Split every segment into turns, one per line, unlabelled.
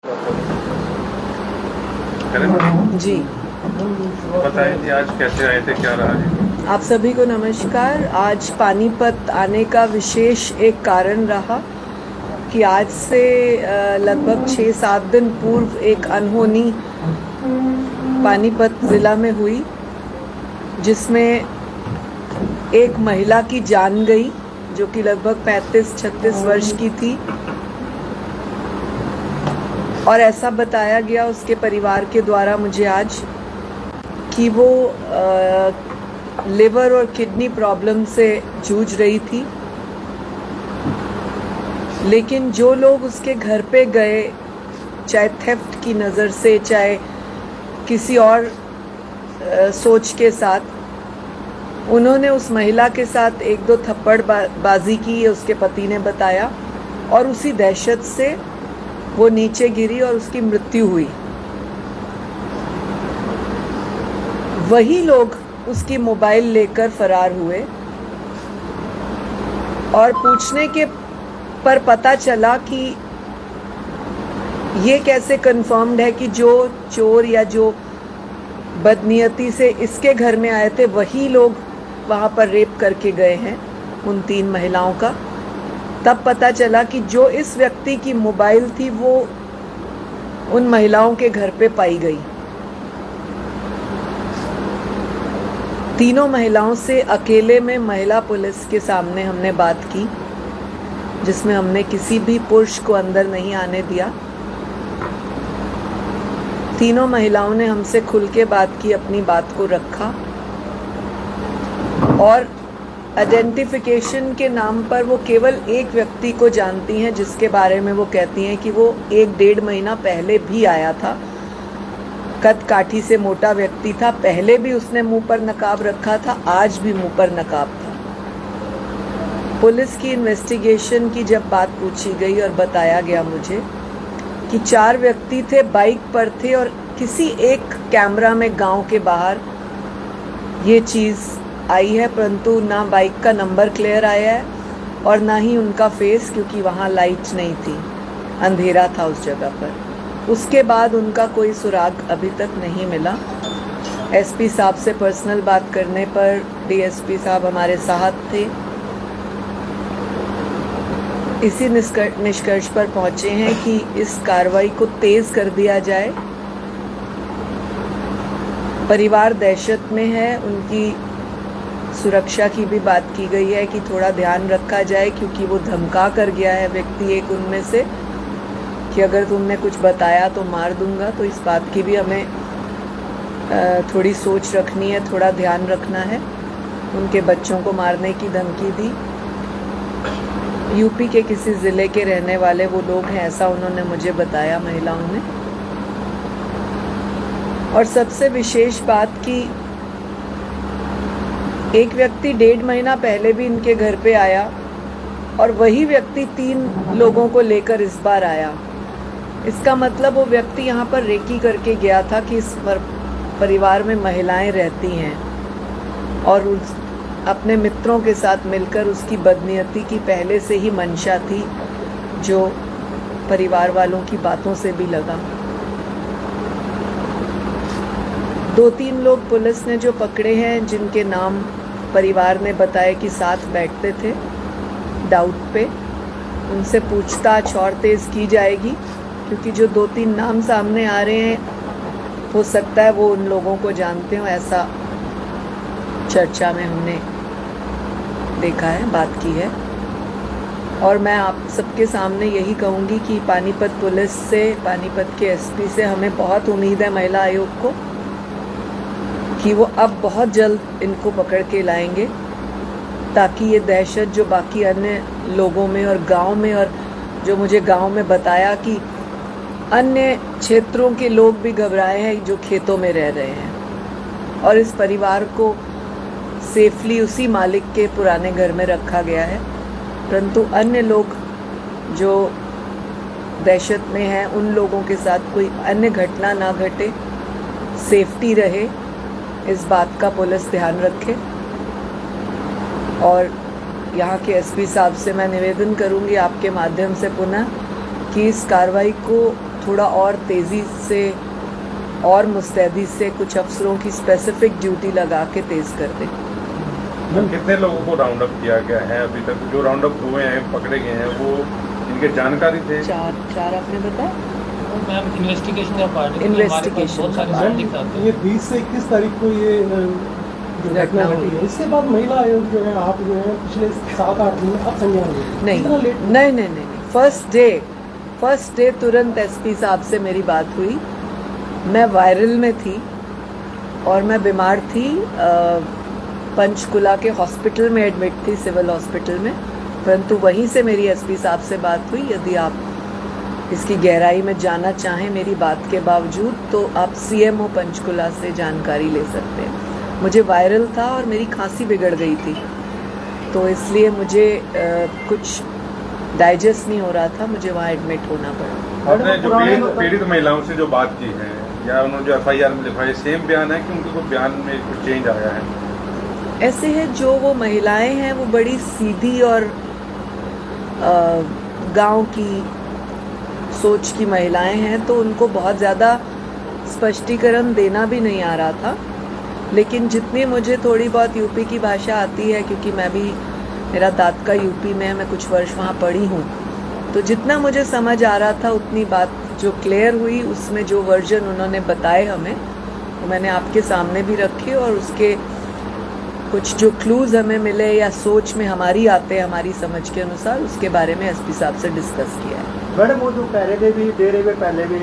जी,
बताइए आज कैसे आए थे, क्या रहा है?
आप सभी को नमस्कार। आज पानीपत आने का विशेष एक कारण रहा कि आज से लगभग 6-7 दिन पूर्व एक अनहोनी पानीपत ज़िला में हुई, जिसमें एक महिला की जान गई, जो कि लगभग 35-36 वर्ष की थी। और ऐसा बताया गया उसके परिवार के द्वारा मुझे आज कि वो लिवर और किडनी प्रॉब्लम से जूझ रही थी। लेकिन जो लोग उसके घर पे गए, चाहे थेफ्ट की नज़र से, चाहे किसी और सोच के साथ, उन्होंने उस महिला के साथ 1-2 थप्पड़ बाजी की, उसके पति ने बताया, और उसी दहशत से वो नीचे गिरी और उसकी मृत्यु हुई। वही लोग उसकी मोबाइल लेकर फरार हुए और पूछने के पर पता चला कि ये कैसे कंफर्म्ड है कि जो चोर या जो बदनीयती से इसके घर में आए थे वही लोग वहाँ पर रेप करके गए हैं उन 3 महिलाओं का। तब पता चला कि जो इस व्यक्ति की मोबाइल थी वो उन महिलाओं के घर पे पाई गई। तीनों महिलाओं से अकेले में महिला पुलिस के सामने हमने बात की, जिसमें हमने किसी भी पुरुष को अंदर नहीं आने दिया। तीनों महिलाओं ने हमसे खुल के बात की, अपनी बात को रखा, और आइडेंटिफिकेशन के नाम पर वो केवल एक व्यक्ति को जानती हैं, जिसके बारे में वो कहती हैं कि वो 1-1.5 महीना पहले भी आया था। कद काठी से मोटा व्यक्ति था, पहले भी उसने मुंह पर नकाब रखा था, आज भी मुंह पर नकाब था। पुलिस की इन्वेस्टिगेशन की जब बात पूछी गई और बताया गया मुझे कि 4 व्यक्ति थे, बाइक पर थे, और किसी एक कैमरा में गांव के बाहर ये चीज़ आई है, परंतु ना बाइक का नंबर क्लियर आया है और ना ही उनका फेस, क्योंकि वहाँ लाइट नहीं थी, अंधेरा था उस जगह पर। उसके बाद उनका कोई सुराग अभी तक नहीं मिला। एसपी साहब से पर्सनल बात करने पर डीएसपी साहब हमारे साथ थे। इसी निष्कर्ष पर पहुंचे हैं कि इस कार्रवाई को तेज कर दिया जाए। परिवार दहशत में है, उनकी सुरक्षा की भी बात की गई है कि थोड़ा ध्यान रखा जाए, क्योंकि वो धमका कर गया है व्यक्ति एक उनमें से कि अगर तुमने कुछ बताया तो मार दूंगा। तो इस बात की भी हमें थोड़ी सोच रखनी है, थोड़ा ध्यान रखना है। उनके बच्चों को मारने की धमकी दी। यूपी के किसी ज़िले के रहने वाले वो लोग हैं, ऐसा उन्होंने मुझे बताया, महिलाओं ने। और सबसे विशेष बात कि एक व्यक्ति 1.5 महीना पहले भी इनके घर पे आया और वही व्यक्ति 3 लोगों को लेकर इस बार आया। इसका मतलब वो व्यक्ति यहाँ पर रेकी करके गया था कि इस परिवार में महिलाएं रहती हैं, और अपने मित्रों के साथ मिलकर उसकी बदनीयती की पहले से ही मंशा थी, जो परिवार वालों की बातों से भी लगा। 2-3 लोग पुलिस ने जो पकड़े हैं, जिनके नाम परिवार ने बताया कि साथ बैठते थे डाउट पे, उनसे पूछताछ और तेज़ की जाएगी, क्योंकि जो 2-3 नाम सामने आ रहे हैं हो सकता है वो उन लोगों को जानते हो, ऐसा चर्चा में हमने देखा है, बात की है। और मैं आप सबके सामने यही कहूँगी कि पानीपत पुलिस से, पानीपत के एसपी से हमें बहुत उम्मीद है महिला आयोग को, कि वो अब बहुत जल्द इनको पकड़ के लाएंगे, ताकि ये दहशत जो बाकी अन्य लोगों में और गांव में, और जो मुझे गांव में बताया कि अन्य क्षेत्रों के लोग भी घबराए हैं जो खेतों में रह रहे हैं, और इस परिवार को सेफली उसी मालिक के पुराने घर में रखा गया है, परंतु अन्य लोग जो दहशत में हैं, उन लोगों के साथ कोई अन्य घटना ना घटे, सेफ्टी रहे, इस बात का पुलिस ध्यान रखे। और यहाँ के एसपी साहब से मैं निवेदन करूँगी आपके माध्यम से पुनः कि इस कार्रवाई को थोड़ा और तेज़ी से और मुस्तैदी से कुछ अफसरों की स्पेसिफिक ड्यूटी लगा के तेज़ कर दें।
कितने लोगों को राउंड अप किया गया है अभी तक? जो राउंड अप हुए हैं, पकड़े गए हैं, वो इनके जानकारी थे?
चार आपने बताया।
मैम इन्वेस्टिगेशन का पार्ट है।
इन्वेस्टिगेशन
बहुत सारे
का
साथ दिखाते हैं।
ये 20 से 21 तारीख को ये जो घटना घटी है, इसके बाद महिला आयोग जो है, आप जो है पिछले 7-8 दिन अब संज्ञान लें।
नहीं
इतना लेट
नहीं, फर्स्ट डे तुरंत एसपी साहब से मेरी बात हुई। मैं वायरल में थी और मैं बीमार थी, पंचकुला के हॉस्पिटल में एडमिट थी, सिविल हॉस्पिटल में, परंतु वहीं से मेरी एसपी साहब से बात हुई। यदि आप इसकी गहराई में जानना चाहें मेरी बात के बावजूद, तो आप सीएमओ पंचकुला से जानकारी ले सकते हैं। मुझे वायरल था और मेरी खांसी बिगड़ गई थी, तो इसलिए मुझे कुछ डाइजेस्ट नहीं हो रहा था, मुझे वहाँ एडमिट होना पड़ा।
आपने जो पीड़ित महिलाओं से जो बात की है या उन्होंने जो एफआईआर में लिखा है, सेम बयान है कि उनके कोई बयान में कुछ चेंज आया है?
ऐसे है, जो वो महिलाएं हैं वो बड़ी सीधी और गांव की सोच की महिलाएं हैं, तो उनको बहुत ज़्यादा स्पष्टीकरण देना भी नहीं आ रहा था। लेकिन जितनी मुझे थोड़ी बहुत यूपी की भाषा आती है, क्योंकि मैं भी, मेरा दादका यूपी में है, मैं कुछ वर्ष वहाँ पढ़ी हूँ, तो जितना मुझे समझ आ रहा था उतनी बात जो क्लियर हुई, उसमें जो वर्जन उन्होंने बताए हमें, वो मैंने आपके सामने भी रखे, और उसके कुछ जो क्लूज हमें मिले या सोच में हमारी आते हैं हमारी समझ के अनुसार, उसके बारे में एसपी साहब से डिस्कस किया है।
मैडम वो जो पहले थे भी डेरे में पहले भी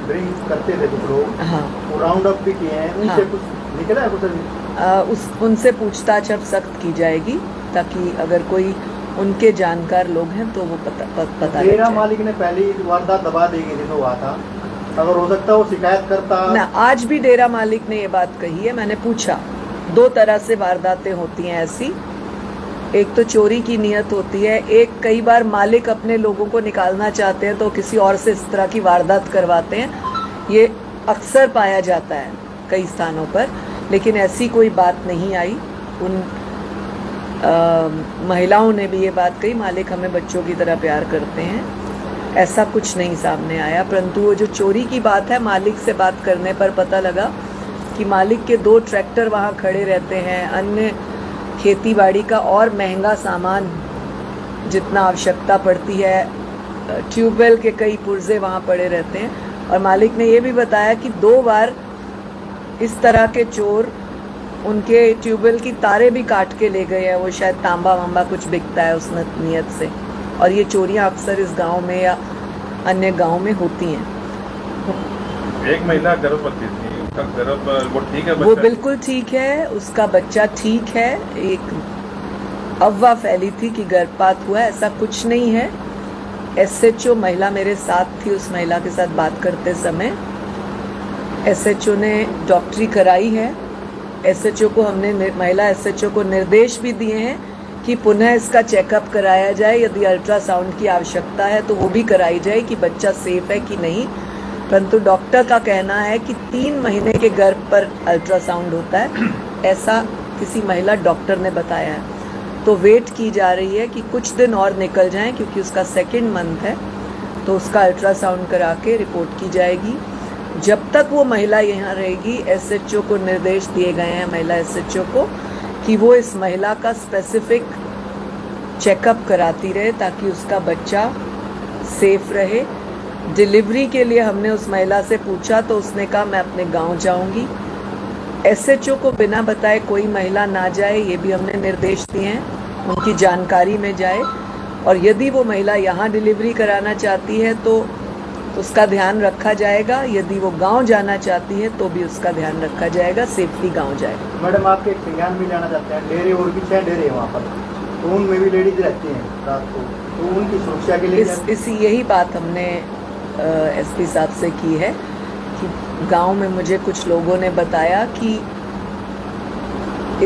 ड्रिंक करते थे कुछ लोग,
हाँ,
वो राउंड अप भी किए हैं, उनसे
हाँ।
कुछ निकला है कुछ अभी?
उनसे पूछताछ अब सख्त की जाएगी, ताकि अगर कोई उनके जानकार लोग हैं तो वो पता लग
डेरा
जाए।
मालिक ने पहली वारदात दबा दी गई थी तो हुआ था, अगर हो सकता है वो शिकायत करता
ना, आज भी डेरा मालिक ने ये बात कही है। मैंने पूछा, 2 तरह से वारदातें होती हैं ऐसी, एक तो चोरी की नियत होती है, एक कई बार मालिक अपने लोगों को निकालना चाहते हैं तो किसी और से इस तरह की वारदात करवाते हैं। ये अक्सर पाया जाता है कई स्थानों पर, लेकिन ऐसी कोई बात नहीं आई। उन महिलाओं ने भी ये बात कही, मालिक हमें बच्चों की तरह प्यार करते हैं, ऐसा कुछ नहीं सामने आया। परंतु वो जो चोरी की बात है, मालिक से बात करने पर पता लगा कि मालिक के 2 ट्रैक्टर वहाँ खड़े रहते हैं, अन्य खेती बाड़ी का और महंगा सामान जितना आवश्यकता पड़ती है, ट्यूबवेल के कई पुर्जे वहाँ पड़े रहते हैं। और मालिक ने ये भी बताया कि 2 बार इस तरह के चोर उनके ट्यूबवेल की तारें भी काट के ले गए हैं। वो शायद तांबा वांबा कुछ बिकता है उस नियत से, और ये चोरियाँ अक्सर इस गांव में या अन्य गांव में होती हैं।
एक महिला गर्भवती थी, उसका गर्भ वो ठीक है?
वो बिल्कुल ठीक है, उसका बच्चा ठीक है। एक अफवाह फैली थी कि गर्भपात हुआ है, ऐसा कुछ नहीं है। एसएचओ महिला मेरे साथ थी उस महिला के साथ बात करते समय। एसएचओ ने डॉक्टरी कराई है। एसएचओ को हमने, महिला एसएचओ को निर्देश भी दिए हैं कि पुनः इसका चेकअप कराया जाए, यदि अल्ट्रासाउंड की आवश्यकता है तो वो भी कराई जाए कि बच्चा सेफ है कि नहीं। परंतु डॉक्टर का कहना है कि 3 महीने के गर्भ पर अल्ट्रासाउंड होता है, ऐसा किसी महिला डॉक्टर ने बताया है। तो वेट की जा रही है कि कुछ दिन और निकल जाएं, क्योंकि उसका 2nd मंथ है, तो उसका अल्ट्रासाउंड करा के रिपोर्ट की जाएगी। जब तक वो महिला यहाँ रहेगी, एसएचओ को निर्देश दिए गए हैं, महिला एसएचओ को, कि वो इस महिला का स्पेसिफिक चेकअप कराती रहे ताकि उसका बच्चा सेफ रहे। डिलीवरी के लिए हमने उस महिला से पूछा तो उसने कहा मैं अपने गांव जाऊंगी। एसएचओ को बिना बताए कोई महिला ना जाए, ये भी हमने निर्देश दिए हैं, उनकी जानकारी में जाए। और यदि वो महिला यहाँ डिलीवरी कराना चाहती है तो उसका ध्यान रखा जाएगा, यदि वो गांव जाना चाहती है तो भी उसका ध्यान रखा जाएगा, सेफली गांव जाए।
मैडम आपके एक संज्ञान भी लेना चाहते हैं, डेरे और भी 6 डेरे हैं वहाँ पर, तो उनमें भी लेडीज रहती हैं रात को, तो उनकी सुरक्षा के लिए
यही बात हमने एसपी साहब से की है कि गांव में मुझे कुछ लोगों ने बताया कि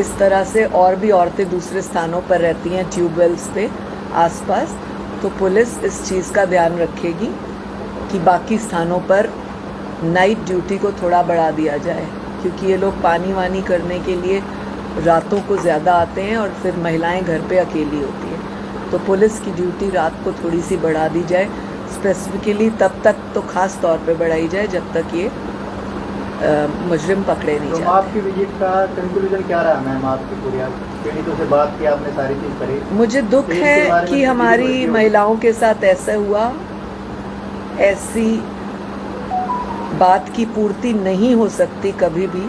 इस तरह से और भी औरतें दूसरे स्थानों पर रहती हैं, ट्यूबवेल्स पे आसपास, तो पुलिस इस चीज़ का ध्यान रखेगी कि बाकी स्थानों पर नाइट ड्यूटी को थोड़ा बढ़ा दिया जाए, क्योंकि ये लोग पानी वानी करने के लिए रातों को ज़्यादा आते हैं और फिर महिलाएं घर पे अकेली होती हैं। तो पुलिस की ड्यूटी रात को थोड़ी सी बढ़ा दी जाए। स्पेसिफिकली तब तक तो खास तौर पे बढ़ाई जाए जब तक ये मुजरिम पकड़े नहीं
तो
जाते।
आपकी विजिट का कंक्लूजन क्या रहा मैम? आपकी पूरी पीड़ितों से बात की आपने, सारी चीज करी।
मुझे दुख
तो इसके
है
बारे में
कि
किसी
हमारी
को क्यों-
महिलाओं के साथ ऐसा हुआ, ऐसी बात की पूर्ति नहीं हो सकती कभी भी।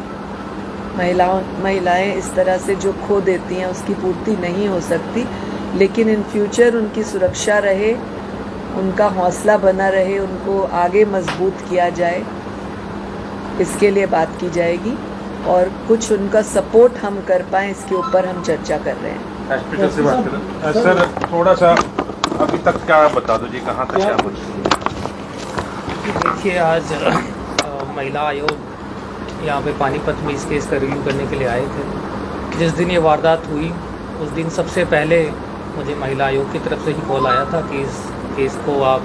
महिलाएं इस तरह से जो खो देती हैं उसकी पूर्ति नहीं हो सकती, लेकिन इन फ्यूचर उनकी सुरक्षा रहे, उनका हौसला बना रहे, उनको आगे मजबूत किया जाए, इसके लिए बात की जाएगी और कुछ उनका सपोर्ट हम कर पाएँ इसके ऊपर हम चर्चा कर रहे हैं।
हॉस्पिटल से बात करें सर, थोड़ा सा अभी तक क्या बता दो जी, कहाँ तक क्या पहुँचे?
देखिए, आज महिला आयोग यहाँ पे पानीपत में इस केस का रिव्यू करने के लिए आए थे। जिस दिन ये वारदात हुई उस दिन सबसे पहले मुझे महिला आयोग की तरफ से ही कॉल आया था कि इस केस को आप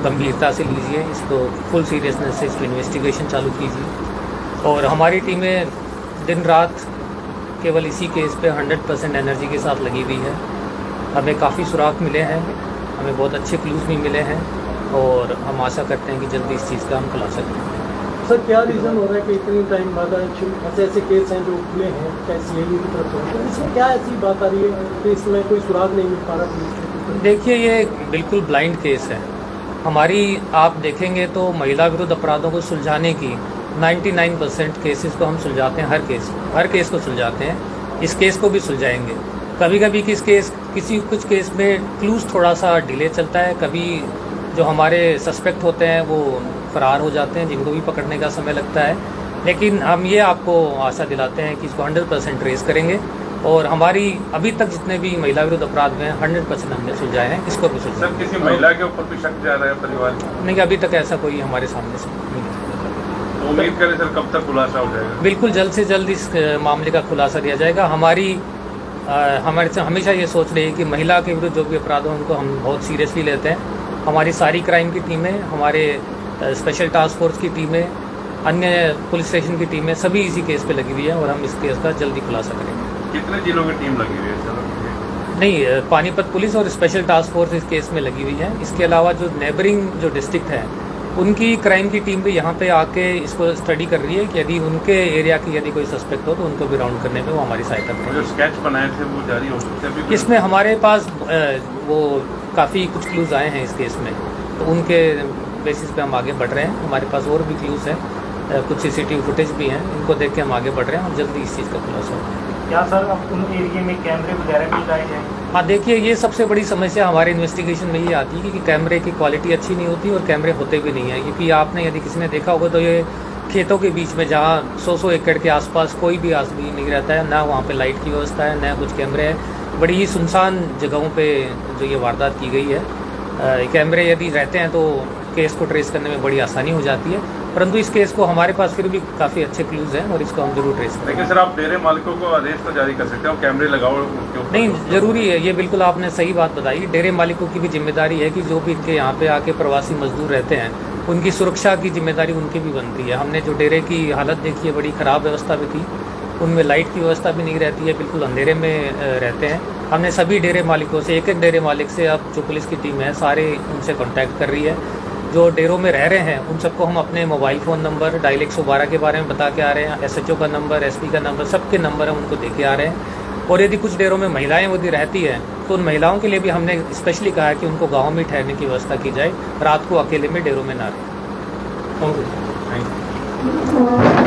गंभीरता से लीजिए, इसको फुल सीरियसनेस से इसकी इन्वेस्टिगेशन चालू कीजिए। और हमारी टीमें दिन रात केवल इसी केस पे 100% एनर्जी के साथ लगी हुई है। हमें काफ़ी सुराग मिले हैं, हमें बहुत अच्छे क्लूज भी मिले हैं और हम आशा करते हैं कि जल्दी इस चीज़ का हम खुलासा करें।
सर, क्या रीज़न हो रहा है कि इतनी टाइम बाद ऐसे केस हैं जो खुले हैं सीआईडी की तरफ से, तो इसमें क्या ऐसी बात आ रही है कि इसमें कोई सुराग नहीं मिल पा रहा पुलिस?
देखिए, ये बिल्कुल ब्लाइंड केस है। हमारी आप देखेंगे तो महिला विरुद्ध अपराधों को सुलझाने की 99% केसेस को हम सुलझाते हैं, हर केस को सुलझाते हैं, इस केस को भी सुलझाएंगे। कभी कभी कुछ केस में क्लूज थोड़ा सा डिले चलता है, कभी जो हमारे सस्पेक्ट होते हैं वो फरार हो जाते हैं, जिनको भी पकड़ने का समय लगता है, लेकिन हम ये आपको आशा दिलाते हैं कि इसको 100% ट्रेस करेंगे और हमारी अभी तक जितने भी महिला विरुद्ध अपराध में 100% हमने सुलझाए हैं, इसको भी
सर,
सुलझाएंगे।
किसी महिला के ऊपर भी शक जा रहा है परिवार में?
नहीं, अभी तक ऐसा कोई हमारे सामने से नहीं है।
तो उम्मीद करें सर कब तक खुलासा हो जाएगा?
बिल्कुल जल्द से जल्द इस मामले का खुलासा दिया जाएगा। हमारे से हमेशा ये सोच रही है कि महिला के विरुद्ध जो भी अपराध हो उनको हम बहुत सीरियसली लेते हैं। हमारी सारी क्राइम की टीमें, हमारे स्पेशल टास्क फोर्स की टीमें, अन्य पुलिस स्टेशन की टीमें सभी इसी केस पे लगी हुई है और हम इस केस का जल्दी खुलासा करेंगे।
कितने जिलों की टीम लगी हुई है सर?
नहीं, पानीपत पुलिस और स्पेशल टास्क फोर्स इस केस में लगी हुई है। इसके अलावा जो नेबरिंग जो डिस्ट्रिक्ट है उनकी क्राइम की टीम भी यहाँ पे आके इसको स्टडी कर रही है कि यदि उनके एरिया की यदि कोई सस्पेक्ट हो तो उनको भी राउंड करने में वो हमारी सहायता
जो
करेंगे।
स्केच बनाए थे वो जारी हो सकते हैं अभी?
इसमें हमारे पास वो काफ़ी कुछ क्लूज आए हैं इस केस में, तो उनके बेसिस पे हम आगे बढ़ रहे हैं। हमारे पास और भी क्लूज हैं, कुछ सीसीटीवी फुटेज भी हैं, इनको देख के हम आगे बढ़ रहे हैं और जल्दी इस चीज़ का खुलासा होगा।
क्या सर अब उन एरिया में कैमरे वगैरह भी लगाए जाएंगे?
हाँ, देखिए, ये सबसे बड़ी समस्या हमारे इन्वेस्टिगेशन में ये आती है कि कैमरे की क्वालिटी अच्छी नहीं होती और कैमरे होते भी नहीं है, क्योंकि आपने यदि किसी ने देखा होगा तो ये खेतों के बीच में जहाँ 100 एकड़ के आसपास कोई भी आदमी नहीं रहता है, ना वहाँ पे लाइट की व्यवस्था है, ना कुछ कैमरे हैं। बड़ी ही सुनसान जगहों पे जो ये वारदात की गई है। कैमरे यदि रहते हैं तो केस को ट्रेस करने में बड़ी आसानी हो जाती है, परंतु इस केस को हमारे पास फिर भी काफ़ी अच्छे क्लूज हैं और इसको हम जरूर ट्रेस करेंगे।
लेकिन सर, आप डेरे मालिकों को आदेश तो जारी कर सकते हो, कैमरे लगाओ उनके ऊपर?
नहीं, ज़रूरी है, ये बिल्कुल आपने सही बात बताई। डेरे मालिकों की भी जिम्मेदारी है कि जो भी इनके यहाँ पे आके प्रवासी मजदूर रहते हैं उनकी सुरक्षा की जिम्मेदारी उनकी भी बनती है। हमने जो डेरे की हालत देखी है, बड़ी ख़राब व्यवस्था में थी, उनमें लाइट की व्यवस्था भी नहीं रहती है, बिल्कुल अंधेरे में रहते हैं। हमने सभी डेरे मालिकों से, एक डेरे मालिक से, अब जो पुलिस की टीम है सारे उनसे कॉन्टैक्ट कर रही है। जो डेरों में रह रहे हैं उन सबको हम अपने मोबाइल फ़ोन नंबर, डायल 112 के बारे में बता के आ रहे हैं, SHO का नंबर, SP का नंबर, सबके नंबर हम उनको दे के आ रहे हैं। और यदि कुछ डेरों में महिलाएं यदि रहती हैं तो उन महिलाओं के लिए भी हमने स्पेशली कहा है कि उनको गाँव में ठहरने की व्यवस्था की जाए, रात को अकेले में डेरों में ना रहें।
Thank you.